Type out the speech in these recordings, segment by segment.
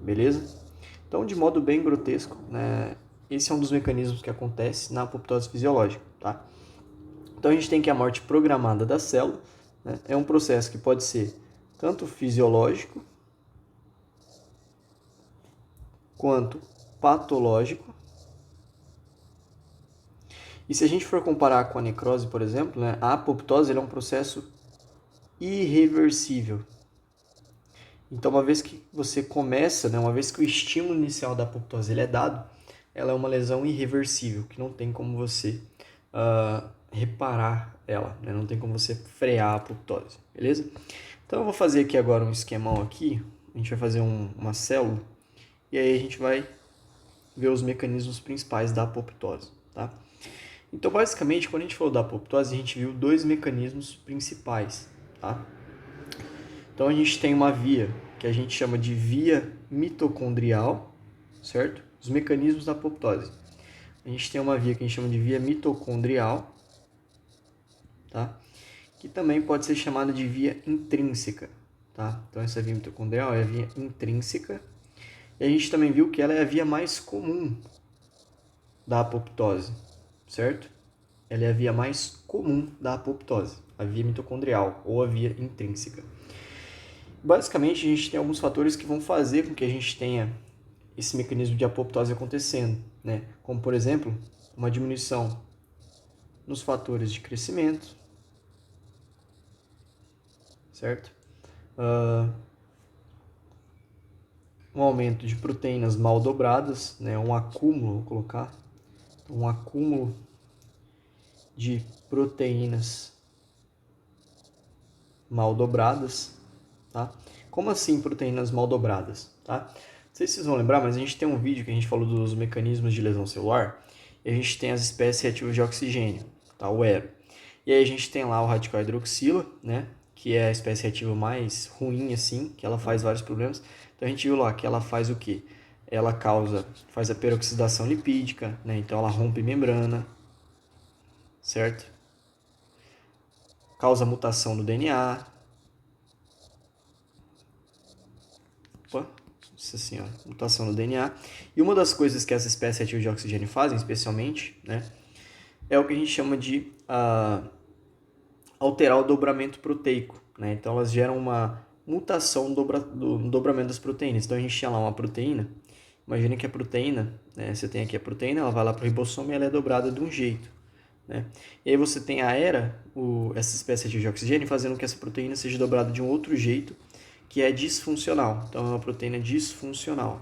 beleza? Então, de modo bem grotesco, né, esse é um dos mecanismos que acontece na apoptose fisiológica, tá? Então, a gente tem que a morte programada da célula, né, é um processo que pode ser tanto fisiológico quanto patológico. E se a gente for comparar com a necrose, por exemplo, né, a apoptose é um processo irreversível. Então, uma vez que você começa, né, uma vez que o estímulo inicial da apoptose ele é dado, ela é uma lesão irreversível, que não tem como você reparar ela, né? Não tem como você frear a apoptose, beleza? Então, eu vou fazer aqui agora um esquemão aqui, a gente vai fazer uma célula, e aí a gente vai ver os mecanismos principais da apoptose, tá? Então, basicamente, quando a gente falou da apoptose, a gente viu dois mecanismos principais, tá? Então, a gente tem uma via que a gente chama de via mitocondrial, certo? Os mecanismos da apoptose. A gente tem uma via que a gente chama de via mitocondrial, tá? Que também pode ser chamada de via intrínseca, tá? Então, essa via mitocondrial é a via intrínseca. E a gente também viu que ela é a via mais comum da apoptose, certo? Ela é a via mais comum da apoptose, a via mitocondrial ou a via intrínseca. Basicamente, a gente tem alguns fatores que vão fazer com que a gente tenha esse mecanismo de apoptose acontecendo, né? Como, por exemplo, uma diminuição nos fatores de crescimento, certo? Um aumento de proteínas mal dobradas, né? Um acúmulo, vou colocar, um acúmulo de proteínas mal dobradas, tá? Como assim proteínas mal dobradas, tá? Não sei se vocês vão lembrar, mas a gente tem um vídeo que a gente falou dos mecanismos de lesão celular e a gente tem as espécies reativas de oxigênio, tá? O ERO. E aí a gente tem lá o radical hidroxila, né? Que é a espécie reativa mais ruim, assim, que ela faz vários problemas. Então a gente viu lá que ela faz o quê? Ela faz a peroxidação lipídica, né? Então ela rompe membrana, certo? Causa mutação no DNA. Opa, nossa senhora, mutação no DNA. E uma das coisas que essa espécie reativa de oxigênio fazem, especialmente, né? É o que a gente chama de alterar o dobramento proteico, né? Então elas geram uma mutação no dobramento das proteínas. Então a gente tinha lá uma proteína, imagina que a proteína, né? Você tem aqui a proteína, ela vai lá para o ribossoma e ela é dobrada de um jeito, né? E aí você tem essa espécie de oxigênio, fazendo com que essa proteína seja dobrada de um outro jeito, que é disfuncional. Então é uma proteína disfuncional.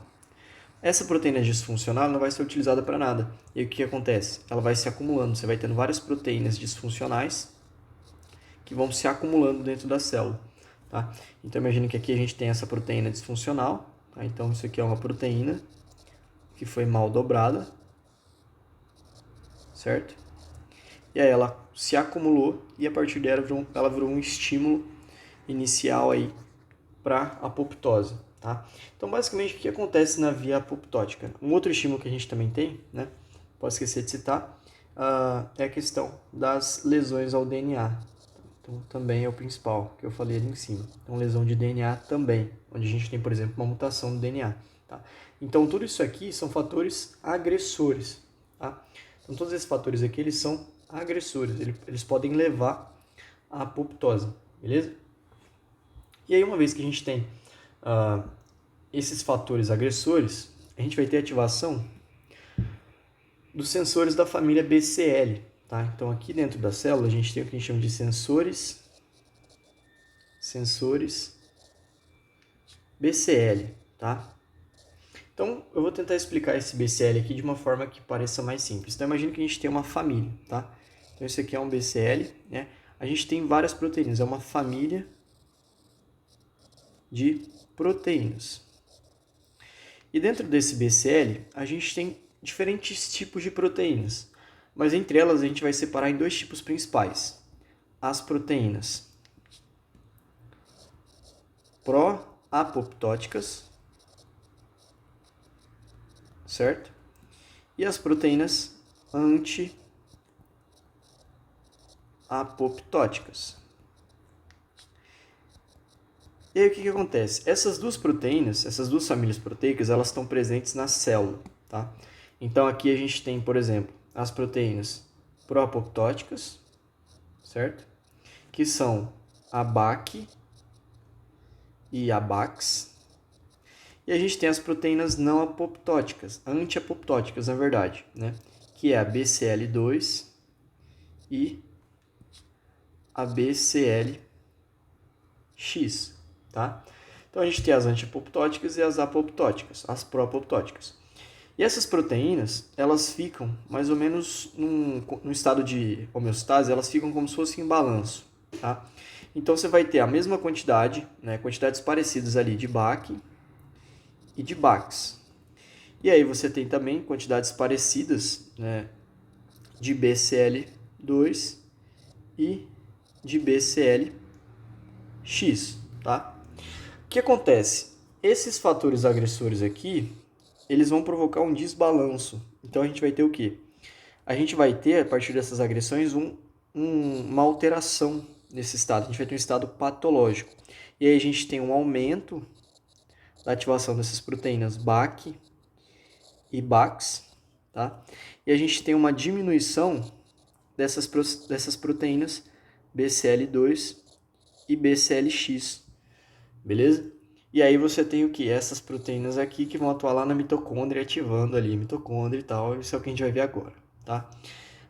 Essa proteína disfuncional não vai ser utilizada para nada. E o que acontece? Ela vai se acumulando. Você vai tendo várias proteínas disfuncionais que vão se acumulando dentro da célula. Tá? Então, imagine que aqui a gente tem essa proteína disfuncional. Tá? Então, isso aqui é uma proteína que foi mal dobrada, certo? E aí ela se acumulou e a partir dela ela virou um estímulo inicial aí para apoptose. Tá? Então, basicamente, o que acontece na via apoptótica? Um outro estímulo que a gente também tem, né? Posso esquecer de citar, é a questão das lesões ao DNA. Então, também é o principal, que eu falei ali em cima. Então, lesão de DNA também, onde a gente tem, por exemplo, uma mutação no DNA. Tá? Então, tudo isso aqui são fatores agressores. Tá? Então, todos esses fatores aqui, eles são agressores. Eles podem levar à apoptose, beleza? E aí, uma vez que a gente tem esses fatores agressores, a gente vai ter ativação dos sensores da família BCL. Tá? Então, aqui dentro da célula, a gente tem o que a gente chama de sensores BCL, tá? Então, eu vou tentar explicar esse BCL aqui de uma forma que pareça mais simples. Então, imagine que a gente tem uma família, tá? Então, esse aqui é um BCL, né? A gente tem várias proteínas, é uma família de proteínas. E dentro desse BCL, a gente tem diferentes tipos de proteínas, mas entre elas a gente vai separar em dois tipos principais. As proteínas pró-apoptóticas, certo? E as proteínas anti-apoptóticas. E aí o que que acontece? Essas duas proteínas, essas duas famílias proteicas, elas estão presentes na célula, tá? Então aqui a gente tem, por exemplo, as proteínas pró-apoptóticas, certo? Que são a BAC e a BAX. E a gente tem as proteínas não apoptóticas, anti-apoptóticas, na verdade, né? Que é a BCL2 e a BCLX, tá? Então a gente tem as anti-apoptóticas e as apoptóticas, as pró-apoptóticas. E essas proteínas, elas ficam mais ou menos num estado de homeostase, elas ficam como se fossem em balanço, tá? Então você vai ter a mesma quantidade, né, quantidades parecidas ali de BAC e de BAX. E aí você tem também quantidades parecidas, né, de BCL2 e de BCLX, tá? O que acontece? Esses fatores agressores aqui, eles vão provocar um desbalanço. Então a gente vai ter o quê? A gente vai ter, a partir dessas agressões, uma alteração nesse estado. A gente vai ter um estado patológico. E aí a gente tem um aumento da ativação dessas proteínas BAC e BAX, tá? E a gente tem uma diminuição dessas proteínas BCL2 e BCLX, beleza? E aí você tem o que? Essas proteínas aqui que vão atuar lá na mitocôndria, ativando ali a mitocôndria e tal. Isso é o que a gente vai ver agora, tá?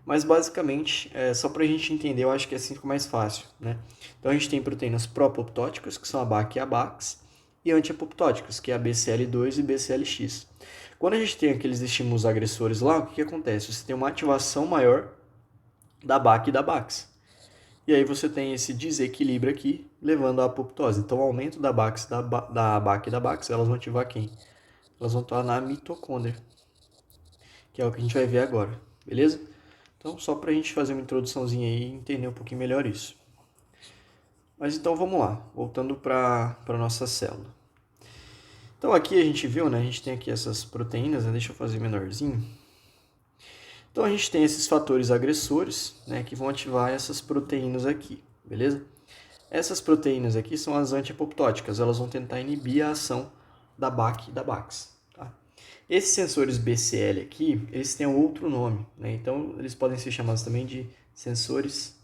Mas basicamente, só para a gente entender, eu acho que assim fica mais fácil, né? Então a gente tem proteínas pró-apoptóticas, que são a BAC e a BAX, e anti-apoptóticas, que é a BCL2 e BCLX. Quando a gente tem aqueles estímulos agressores lá, o que acontece? Você tem uma ativação maior da BAC e da BAX. E aí você tem esse desequilíbrio aqui, levando à apoptose. Então o aumento da BAC e da BAX, elas vão ativar quem? Elas vão atuar na mitocôndria, que é o que a gente vai ver agora, beleza? Então, só para a gente fazer uma introduçãozinha aí e entender um pouquinho melhor isso. Mas então vamos lá, voltando para a nossa célula. Então aqui a gente viu, né? A gente tem aqui essas proteínas, né? Deixa eu fazer menorzinho. Então a gente tem esses fatores agressores, né? Que vão ativar essas proteínas aqui, beleza? Essas proteínas aqui são as anti-apoptóticas, elas vão tentar inibir a ação da BAC e da BAX. Tá? Esses sensores BCL aqui, eles têm outro nome, né? Então eles podem ser chamados também de sensores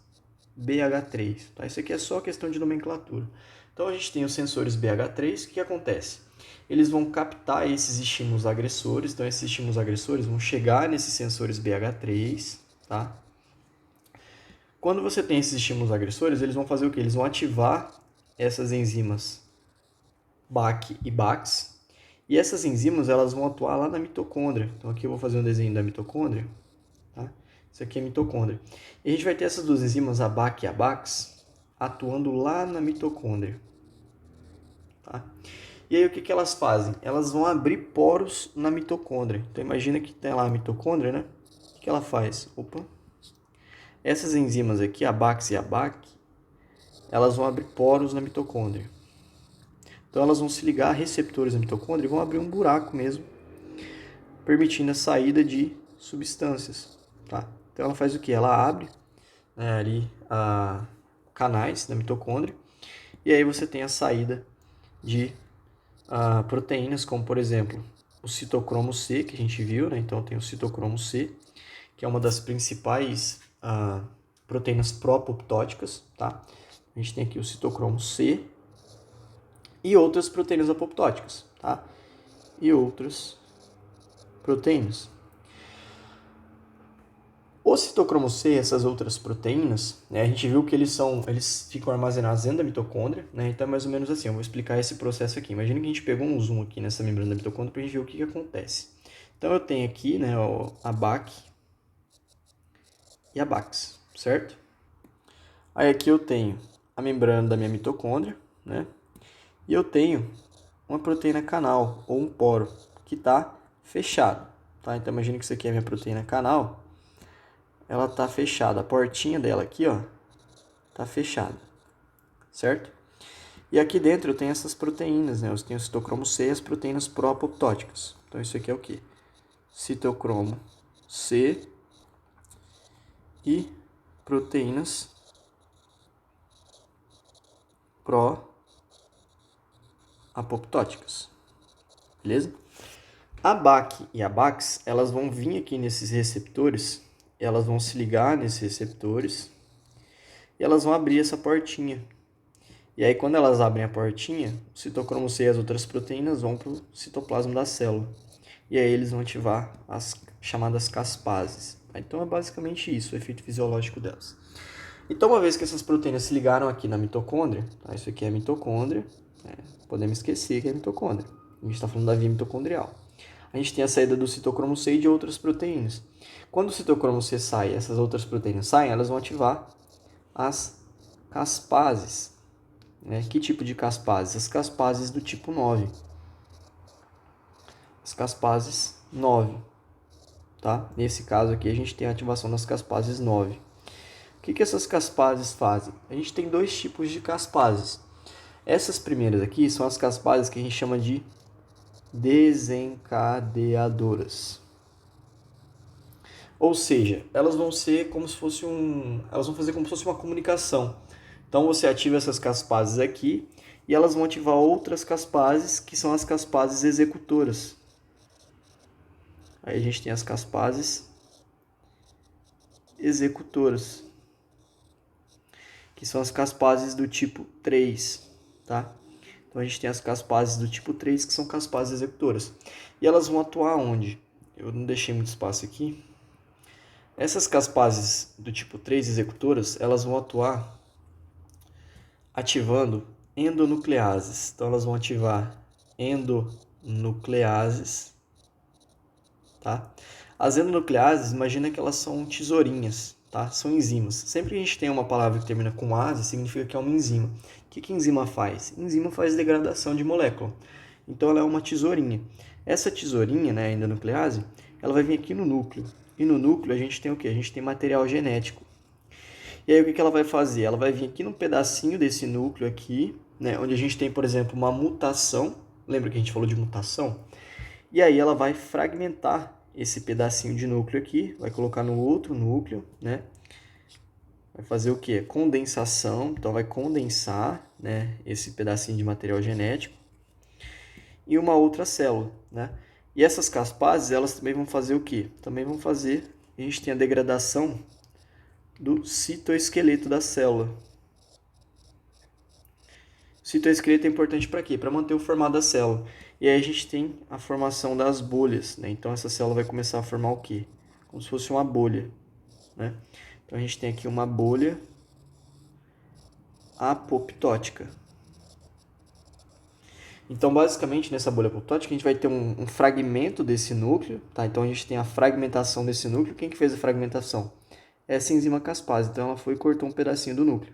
BH3. Tá? Isso aqui é só questão de nomenclatura. Então a gente tem os sensores BH3, o que acontece? Eles vão captar esses estímulos agressores, então esses estímulos agressores vão chegar nesses sensores BH3, tá? Quando você tem esses estímulos agressores, eles vão fazer o quê? Eles vão ativar essas enzimas BAC e BAX, e essas enzimas elas vão atuar lá na mitocôndria. Então aqui eu vou fazer um desenho da mitocôndria, tá? Isso aqui é mitocôndria. E a gente vai ter essas duas enzimas, a BAC e a BAX, atuando lá na mitocôndria, tá? E aí o que que elas fazem? Elas vão abrir poros na mitocôndria. Então imagina que tem lá a mitocôndria, né? O que ela faz? Opa! Essas enzimas aqui, a BAX e a BAC, elas vão abrir poros na mitocôndria. Então elas vão se ligar a receptores na mitocôndria e vão abrir um buraco mesmo, permitindo a saída de substâncias, tá? Então ela faz o que? Ela abre, né, ali canais da mitocôndria e aí você tem a saída de proteínas, como por exemplo o citocromo C, que a gente viu, né? Então tem o citocromo C, que é uma das principais proteínas pró-apoptóticas, tá? A gente tem aqui o citocromo C e outras proteínas apoptóticas, tá? E outras proteínas. O citocromo C e essas outras proteínas, né, a gente viu que eles ficam armazenados dentro da mitocôndria, né? Então é mais ou menos assim, eu vou explicar esse processo aqui. Imagina que a gente pegou um zoom aqui nessa membrana da mitocôndria para a gente ver o que acontece. Então eu tenho aqui, né, a BAC e a BAX, certo? Aí aqui eu tenho a membrana da minha mitocôndria, né? E eu tenho uma proteína canal ou um poro que está fechado, tá? Então imagina que isso aqui é a minha proteína canal. Ela tá fechada, a portinha dela aqui, ó, tá fechada, certo? E aqui dentro eu tenho essas proteínas, né? Eu tenho o citocromo C e as proteínas pró-apoptóticas. Então isso aqui é o que? Citocromo C e proteínas apoptóticas, beleza? A BAC e a BAX, elas vão vir aqui nesses receptores, elas vão se ligar nesses receptores e elas vão abrir essa portinha. E aí, quando elas abrem a portinha, o citocromo C e as outras proteínas vão para o citoplasma da célula. E aí eles vão ativar as chamadas caspases. Então é basicamente isso, o efeito fisiológico delas. Então, uma vez que essas proteínas se ligaram aqui na mitocôndria, tá? Isso aqui é a mitocôndria, podemos esquecer que é a mitocôndria. A gente está falando da via mitocondrial. A gente tem a saída do citocromo C e de outras proteínas. Quando o citocromo C sai e essas outras proteínas saem, elas vão ativar as caspases. Que tipo de caspases? As caspases do tipo 9. As caspases 9. Tá? Nesse caso aqui, a gente tem a ativação das caspases 9. O que essas caspases fazem? A gente tem dois tipos de caspases. Essas primeiras aqui são as caspases que a gente chama de desencadeadoras. Ou seja, elas vão ser como se fosse elas vão fazer como se fosse uma comunicação. Então você ativa essas caspases aqui e elas vão ativar outras caspases, que são as caspases executoras. Aí a gente tem as caspases executoras, que são as caspases do tipo 3, tá? Então a gente tem as caspases do tipo 3, que são caspases executoras. E elas vão atuar onde? Eu não deixei muito espaço aqui. Essas caspases do tipo 3 executoras, elas vão atuar ativando endonucleases. Então elas vão ativar endonucleases, tá? As endonucleases, imagina que elas são tesourinhas, tá? São enzimas. Sempre que a gente tem uma palavra que termina com ase, significa que é uma enzima. O que enzima faz? Enzima faz degradação de molécula. Então ela é uma tesourinha. Essa tesourinha, né, a endonuclease, ela vai vir aqui no núcleo. E no núcleo a gente tem o quê? A gente tem material genético. E aí o que ela vai fazer? Ela vai vir aqui num pedacinho desse núcleo aqui, né, onde a gente tem, por exemplo, uma mutação. Lembra que a gente falou de mutação? E aí ela vai fragmentar esse pedacinho de núcleo aqui, vai colocar no outro núcleo, né? Vai fazer o quê? Condensação, então vai condensar, né, esse pedacinho de material genético em uma outra célula, né? E essas caspases, elas também vão fazer o quê? Também vão fazer, a gente tem a degradação do citoesqueleto da célula. O citoesqueleto é importante para quê? Para manter o formato da célula. E aí a gente tem a formação das bolhas, né? Então essa célula vai começar a formar o quê? Como se fosse uma bolha, né? Então a gente tem aqui uma bolha apoptótica. Então basicamente nessa bolha apoptótica a gente vai ter um fragmento desse núcleo, tá? Então a gente tem a fragmentação desse núcleo. Quem que fez a fragmentação? Essa enzima caspase. Então ela foi e cortou um pedacinho do núcleo.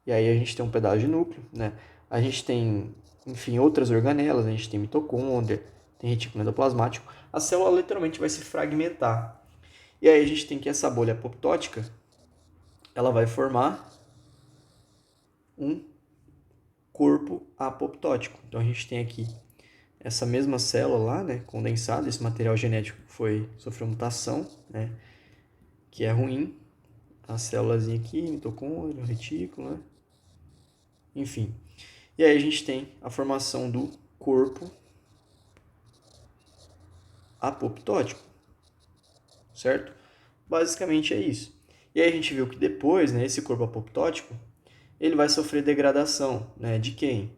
E aí a gente tem um pedaço de núcleo, né? A gente tem, enfim, outras organelas, a gente tem mitocôndria, tem retículo endoplasmático. A célula literalmente vai se fragmentar. E aí a gente tem que essa bolha apoptótica, ela vai formar um corpo apoptótico. Então a gente tem aqui essa mesma célula lá, né, condensada, esse material genético sofreu mutação, né, que é ruim. A célulazinha aqui, mitocôndria, retículo, né? Enfim. E aí a gente tem a formação do corpo apoptótico, certo? Basicamente é isso. E aí a gente viu que depois, né, esse corpo apoptótico, ele vai sofrer degradação, né? De quem?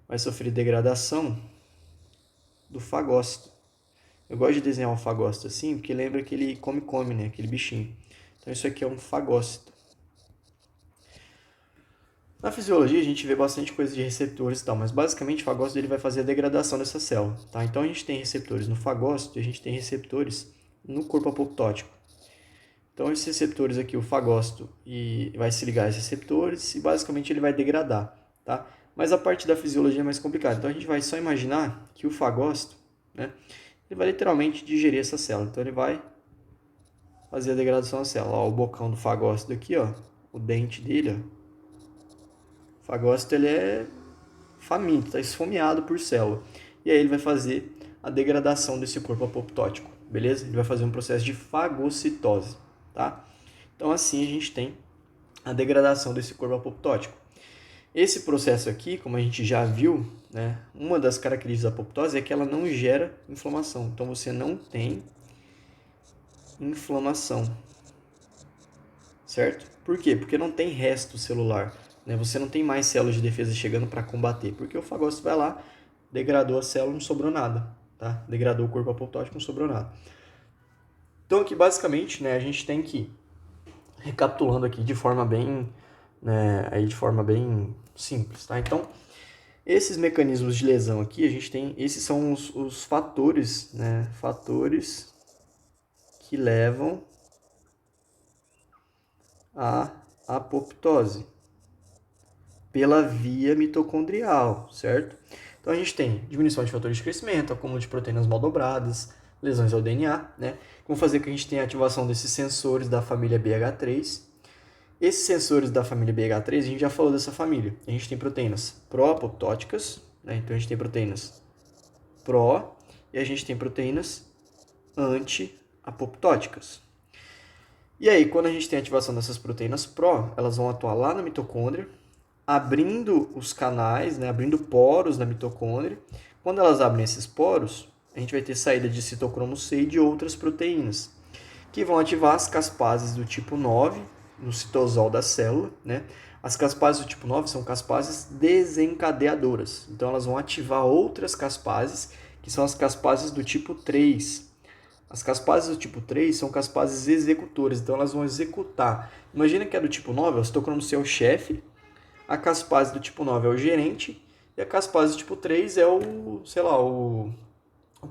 Vai sofrer degradação do fagócito. Eu gosto de desenhar um fagócito assim, porque lembra que ele come, né? Aquele bichinho. Então isso aqui é um fagócito. Na fisiologia a gente vê bastante coisa de receptores e tal, mas basicamente o fagócito ele vai fazer a degradação dessa célula, tá? Então a gente tem receptores no fagócito e a gente tem receptores no corpo apoptótico. Então esses receptores aqui, o fagócito, vai se ligar a esses receptores e basicamente ele vai degradar, tá? Mas a parte da fisiologia é mais complicada. Então a gente vai só imaginar que o fagócito, né, ele vai literalmente digerir essa célula. Então ele vai fazer a degradação da célula. Ó, o bocão do fagócito aqui, ó, o dente dele, ó. O fagócito ele é faminto, está esfomeado por célula. E aí ele vai fazer a degradação desse corpo apoptótico, beleza? Ele vai fazer um processo de fagocitose, tá? Então assim a gente tem a degradação desse corpo apoptótico. Esse processo aqui, como a gente já viu, né, uma das características da apoptose é que ela não gera inflamação. Então você não tem inflamação, certo? Por quê? Porque não tem resto celular, né? Você não tem mais células de defesa chegando para combater, porque o fagócito vai lá, degradou a célula, não sobrou nada, tá? Degradou o corpo apoptótico, não sobrou nada. Então aqui basicamente, né, a gente tem que, recapitulando aqui de forma bem, né, aí de forma bem simples, tá? Então, esses mecanismos de lesão aqui, a gente tem, esses são os fatores, né, fatores que levam à apoptose pela via mitocondrial, certo? Então a gente tem diminuição de fatores de crescimento, acúmulo de proteínas mal dobradas, lesões ao DNA, né? Vamos fazer que a gente tenha a ativação desses sensores da família BH3. Esses sensores da família BH3, a gente já falou dessa família. A gente tem proteínas pró-apoptóticas, né? Então a gente tem proteínas pró e a gente tem proteínas anti-apoptóticas. E aí, quando a gente tem a ativação dessas proteínas pró, elas vão atuar lá na mitocôndria, abrindo os canais, né, abrindo poros na mitocôndria. Quando elas abrem esses poros, a gente vai ter saída de citocromo C e de outras proteínas, que vão ativar as caspases do tipo 9 no citosol da célula, né? As caspases do tipo 9 são caspases desencadeadoras. Então elas vão ativar outras caspases, que são as caspases do tipo 3. As caspases do tipo 3 são caspases executoras, então elas vão executar. Imagina que a do tipo 9, o citocromo C é o chefe, a caspase do tipo 9 é o gerente e a caspase do tipo 3 é o, sei lá, o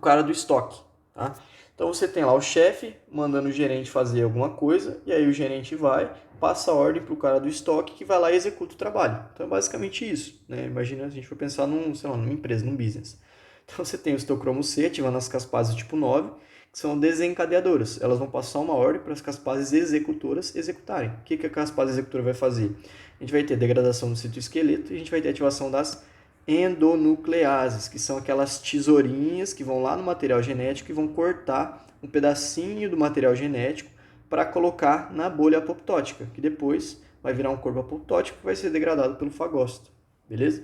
cara do estoque, tá? Então você tem lá o chefe mandando o gerente fazer alguma coisa e aí o gerente vai, passa a ordem para o cara do estoque que vai lá e executa o trabalho. Então é basicamente isso, né? Imagina a gente for pensar sei lá, numa empresa, num business. Então você tem o citocromo C ativando as caspases do tipo 9, que são desencadeadoras. Elas vão passar uma ordem para as caspases executoras executarem. O que a caspase executora vai fazer? A gente vai ter degradação do citoesqueleto e a gente vai ter ativação das endonucleases, que são aquelas tesourinhas que vão lá no material genético e vão cortar um pedacinho do material genético para colocar na bolha apoptótica, que depois vai virar um corpo apoptótico que vai ser degradado pelo fagócito, beleza?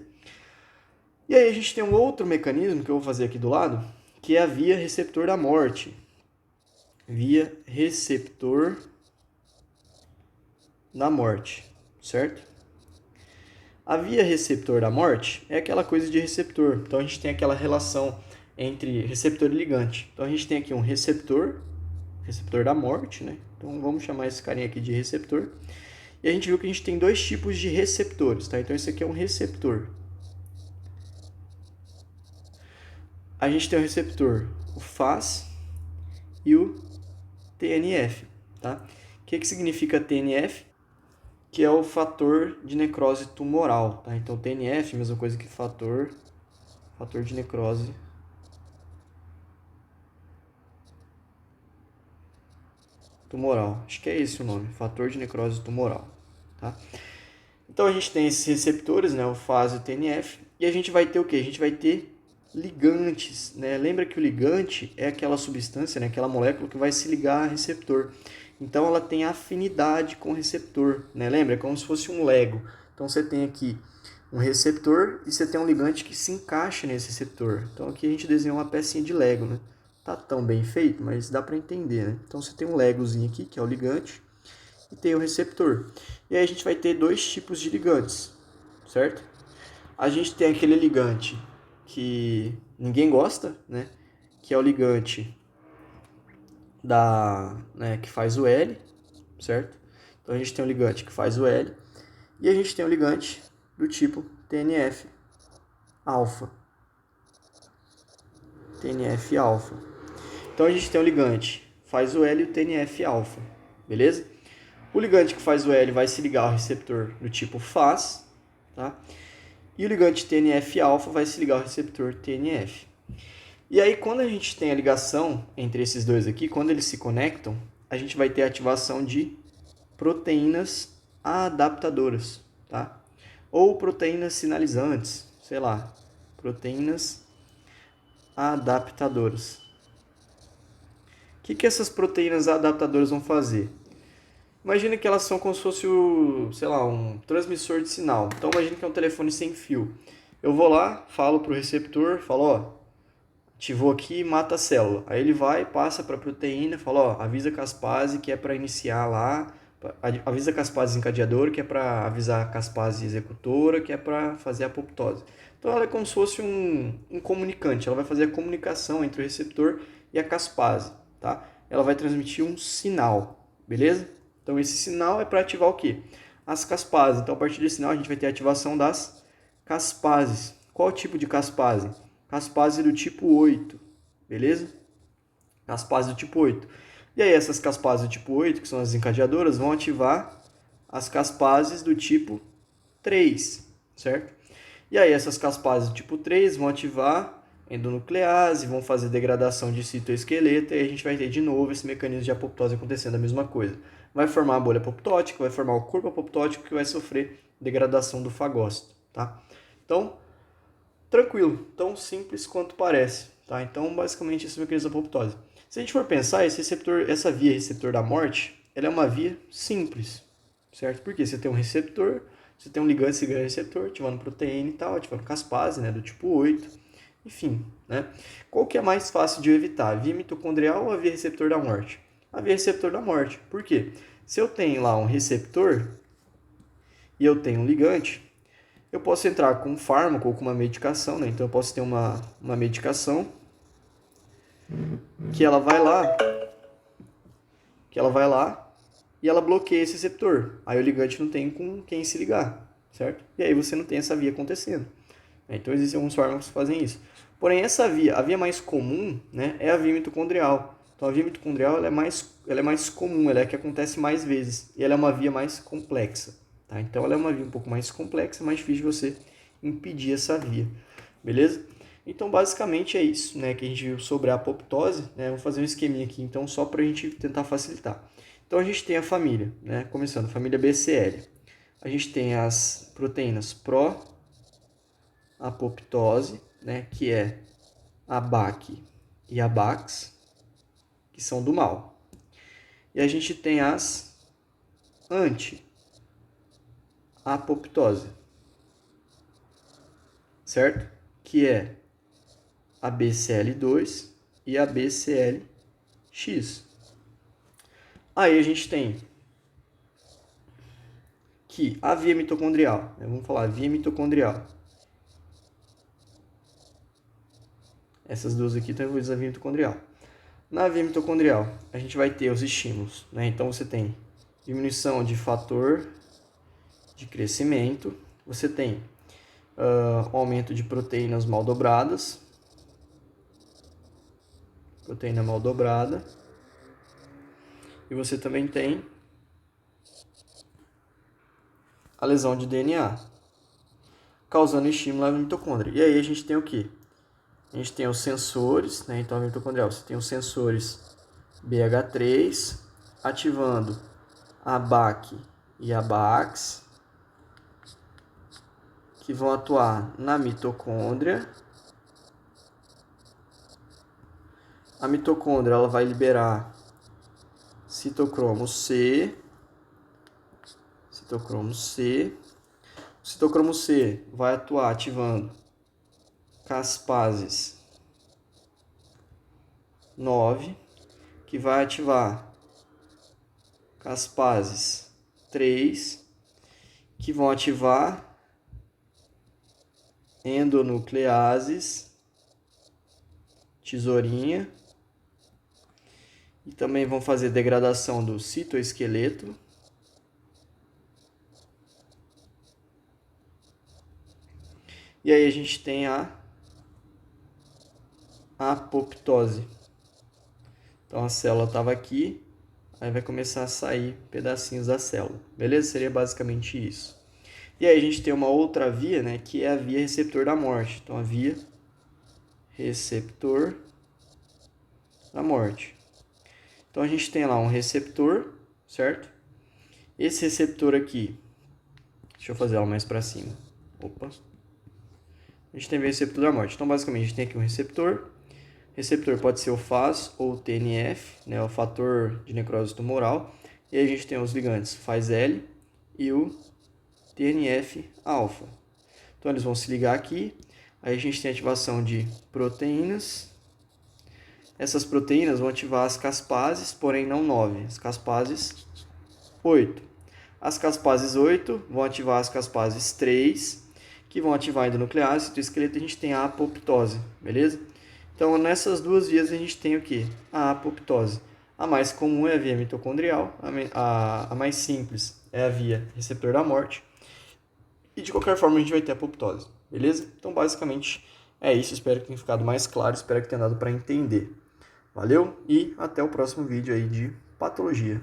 E aí a gente tem um outro mecanismo que eu vou fazer aqui do lado, que é a via receptor da morte. Via receptor da morte, certo? A via receptor da morte é aquela coisa de receptor. Então a gente tem aquela relação entre receptor e ligante. Então a gente tem aqui um receptor, receptor da morte, né? Então vamos chamar esse carinha aqui de receptor. E a gente viu que a gente tem dois tipos de receptores, tá? Então esse aqui é um receptor. A gente tem o receptor, o FAS e o TNF, tá? O que significa TNF? Que é o fator de necrose tumoral, tá? Então TNF, mesma coisa que fator de necrose tumoral. Acho que é esse o nome, fator de necrose tumoral, tá? Então a gente tem esses receptores, né, o FAS e o TNF, e a gente vai ter o quê? A gente vai ter ligantes, né? Lembra que o ligante é aquela substância, né, aquela molécula que vai se ligar a receptor. Então ela tem afinidade com o receptor, né? Lembra? É como se fosse um Lego. Então você tem aqui um receptor e você tem um ligante que se encaixa nesse receptor. Então aqui a gente desenhou uma pecinha de Lego, né? Tá tão bem feito, mas dá para entender, né? Então você tem um Legozinho aqui, que é o ligante, e tem o receptor. E aí a gente vai ter dois tipos de ligantes, certo? A gente tem aquele ligante que ninguém gosta, né? Que é o ligante né, que faz o L, certo? Então a gente tem um ligante que faz o L e a gente tem um ligante do tipo TNF alfa. TNF alfa. Então a gente tem um ligante faz o L e o TNF alfa, beleza? O ligante que faz o L vai se ligar ao receptor do tipo FAS, tá? E o ligante TNF alfa vai se ligar ao receptor TNF. E aí, quando a gente tem a ligação entre esses dois aqui, quando eles se conectam, a gente vai ter a ativação de proteínas adaptadoras, tá? Ou proteínas sinalizantes, sei lá, proteínas adaptadoras. O que essas proteínas adaptadoras vão fazer? Imagina que elas são como se fosse sei lá, um transmissor de sinal. Então imagina que é um telefone sem fio. Eu vou lá, falo pro receptor, falo, ó, ativou aqui e mata a célula. Aí ele vai, passa para a proteína, fala, ó, avisa Caspase que é para iniciar lá, avisa Caspase encadeadora, que é para avisar Caspase executora, que é para fazer a apoptose. Então ela é como se fosse um comunicante, ela vai fazer a comunicação entre o receptor e a Caspase, tá? Ela vai transmitir um sinal, beleza? Então esse sinal é para ativar o quê? As caspases. Então a partir desse sinal a gente vai ter a ativação das caspases. Qual tipo de caspase? Caspase do tipo 8, beleza? Caspase do tipo 8. E aí essas caspases do tipo 8, que são as encadeadoras, vão ativar as caspases do tipo 3, certo? E aí essas caspases do tipo 3 vão ativar endonuclease, vão fazer degradação de citoesqueleto e a gente vai ter de novo esse mecanismo de apoptose acontecendo a mesma coisa. Vai formar a bolha apoptótica, vai formar o corpo apoptótico que vai sofrer degradação do fagócito, tá? Então, tranquilo, tão simples quanto parece, tá? Então, basicamente, esse é o mecanismo da apoptose. Se a gente for pensar, essa via receptor da morte, ela é uma via simples, certo? Porque você tem um receptor, você tem um ligante, esse ligante receptor, ativando proteína e tal, ativando caspase, né, do tipo 8, enfim, né? Qual que é mais fácil de eu evitar, a via mitocondrial ou a via receptor da morte? A via receptor da morte. Por quê? Se eu tenho lá um receptor e eu tenho um ligante, eu posso entrar com um fármaco ou com uma medicação, né? Então eu posso ter uma medicação que ela vai lá e ela bloqueia esse receptor. Aí o ligante não tem com quem se ligar, certo? E aí você não tem essa via acontecendo. Então existem alguns fármacos que fazem isso. Porém, a via mais comum, né, é a via mitocondrial. Então a via mitocondrial ela é mais comum, ela é a que acontece mais vezes. E ela é uma via mais complexa. Tá? Então ela é uma via um pouco mais complexa, mais difícil de você impedir essa via. Beleza? Então basicamente é isso, né, que a gente viu sobre a apoptose. Né? Vou fazer um esqueminha aqui então só para a gente tentar facilitar. Então a gente tem a família, né, começando, família BCL. A gente tem as proteínas pró-apoptose, né, que é a BAC e a BAX, que são do mal. E a gente tem as anti-apoptose, certo? Que é a BCL2 e a BCLX. Aí a gente tem que a via mitocondrial, né? Vamos falar via mitocondrial. Essas duas aqui estão envolvidas na via mitocondrial. Na via mitocondrial, a gente vai ter os estímulos, né? Então você tem diminuição de fator de crescimento, você tem aumento de proteínas mal dobradas, proteína mal dobrada, e você também tem a lesão de DNA, causando estímulo à mitocôndria. E aí a gente tem o que? A gente tem os sensores, né? Então a mitocondrial, você tem os sensores BH3 ativando a BAC e a BAX, que vão atuar na mitocôndria. A mitocôndria ela vai liberar citocromo C. O citocromo C vai atuar ativando caspases 9, que vai ativar caspases 3, que vão ativar endonucleases, tesourinha, e também vão fazer degradação do citoesqueleto. E aí a gente tem a apoptose. Então a célula estava aqui, aí vai começar a sair pedacinhos da célula. Beleza? Seria basicamente isso. E aí a gente tem uma outra via, né, que é a via receptor da morte. Então a via receptor da morte. Então a gente tem lá um receptor, certo? Esse receptor aqui, deixa eu fazer ela mais para cima. Opa. A gente tem o receptor da morte. Então basicamente a gente tem aqui um receptor. Receptor pode ser o FAS ou o TNF, né, o fator de necrose tumoral. E aí a gente tem os ligandes Faz-L e o TNF-alfa. Então eles vão se ligar aqui. Aí a gente tem a ativação de proteínas. Essas proteínas vão ativar as caspases, porém não 9. As caspases 8. As caspases 8 vão ativar as caspases 3, que vão ativar a endonuclease. Do esqueleto a gente tem a apoptose, beleza? Então nessas duas vias a gente tem o que? A apoptose. A mais comum é a via mitocondrial, a mais simples é a via receptor da morte. E de qualquer forma a gente vai ter a apoptose, beleza? Então basicamente é isso, espero que tenha ficado mais claro, espero que tenha dado para entender. Valeu e até o próximo vídeo aí de patologia.